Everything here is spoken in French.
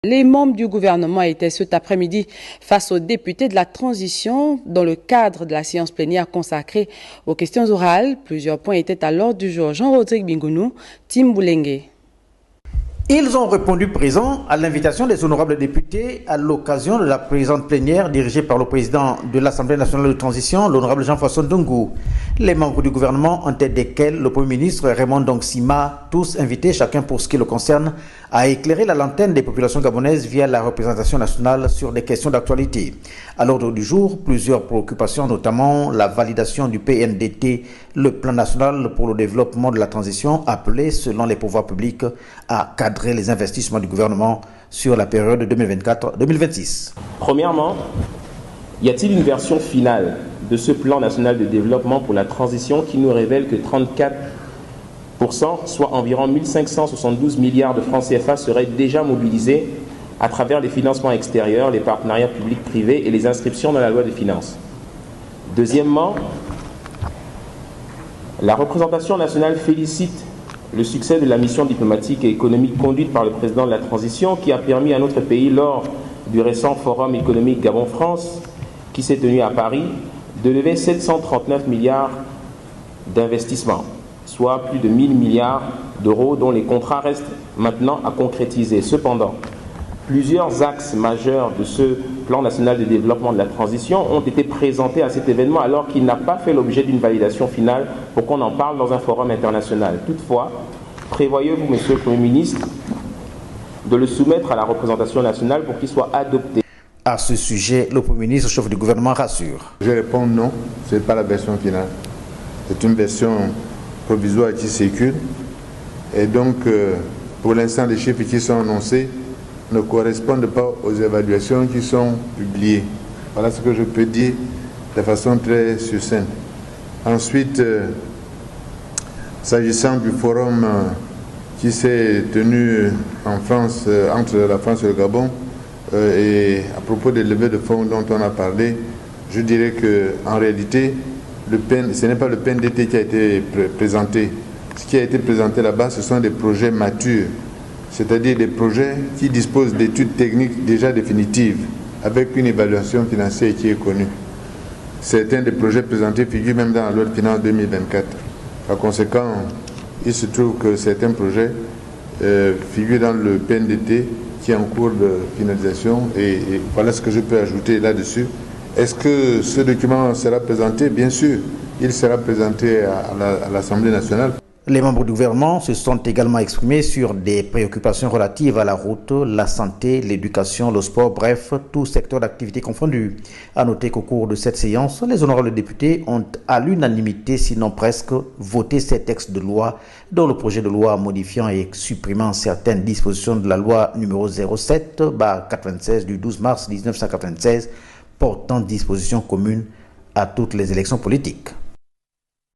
Les membres du gouvernement étaient cet après-midi face aux députés de la transition dans le cadre de la séance plénière consacrée aux questions orales. Plusieurs points étaient à l'ordre du jour. Jean-Rodrigue Bingounou, Tim Boulengue. Ils ont répondu présent à l'invitation des honorables députés à l'occasion de la présente plénière dirigée par le président de l'Assemblée nationale de transition, l'honorable Jean-François Ndongo. Les membres du gouvernement, en tête desquels le Premier ministre Raymond Dongsima, tous invités, chacun pour ce qui le concerne, à éclairer la lanterne des populations gabonaises via la représentation nationale sur des questions d'actualité. À l'ordre du jour, plusieurs préoccupations, notamment la validation du PNDT, le plan national pour le développement de la transition, appelé, selon les pouvoirs publics, à cadrer les investissements du gouvernement sur la période 2024-2026. Premièrement, y a-t-il une version finale de ce plan national de développement pour la transition qui nous révèle que 34%, soit environ 1572 milliards de francs CFA, seraient déjà mobilisés à travers les financements extérieurs, les partenariats publics-privés et les inscriptions dans la loi des finances. Deuxièmement, la représentation nationale félicite le succès de la mission diplomatique et économique conduite par le président de la transition qui a permis à notre pays, lors du récent forum économique Gabon-France qui s'est tenu à Paris, de lever 739 milliards d'investissements, soit plus de 1000 milliards d'euros dont les contrats restent maintenant à concrétiser. Cependant, plusieurs axes majeurs de ce plan national de développement de la transition ont été présentés à cet événement alors qu'il n'a pas fait l'objet d'une validation finale pour qu'on en parle dans un forum international. Toutefois, prévoyez-vous, Monsieur le Premier ministre, de le soumettre à la représentation nationale pour qu'il soit adopté? À ce sujet, le Premier ministre, chef du gouvernement, rassure. Je réponds non, ce n'est pas la version finale. C'est une version provisoire qui circule. Et donc, pour l'instant, les chiffres qui sont annoncés ne correspondent pas aux évaluations qui sont publiées. Voilà ce que je peux dire de façon très succincte. Ensuite, s'agissant du forum qui s'est tenu en France, entre la France et le Gabon, et à propos des levées de fonds dont on a parlé, je dirais qu'en réalité, ce n'est pas le PNDT qui a été présenté. Ce qui a été présenté là-bas, ce sont des projets matures, c'est-à-dire des projets qui disposent d'études techniques déjà définitives, avec une évaluation financière qui est connue. Certains des projets présentés figurent même dans la loi de finances 2024. Par conséquent, il se trouve que certains projets figurent dans le PNDT qui est en cours de finalisation et voilà ce que je peux ajouter là-dessus. Est-ce que ce document sera présenté? Bien sûr, il sera présenté à l'Assemblée nationale. Les membres du gouvernement se sont également exprimés sur des préoccupations relatives à la route, la santé, l'éducation, le sport, bref, tout secteur d'activité confondu. À noter qu'au cours de cette séance, les honorables députés ont à l'unanimité, sinon presque, voté ces textes de loi, dont le projet de loi modifiant et supprimant certaines dispositions de la loi numéro 07/96 du 12 mars 1996 portant dispositions communes à toutes les élections politiques.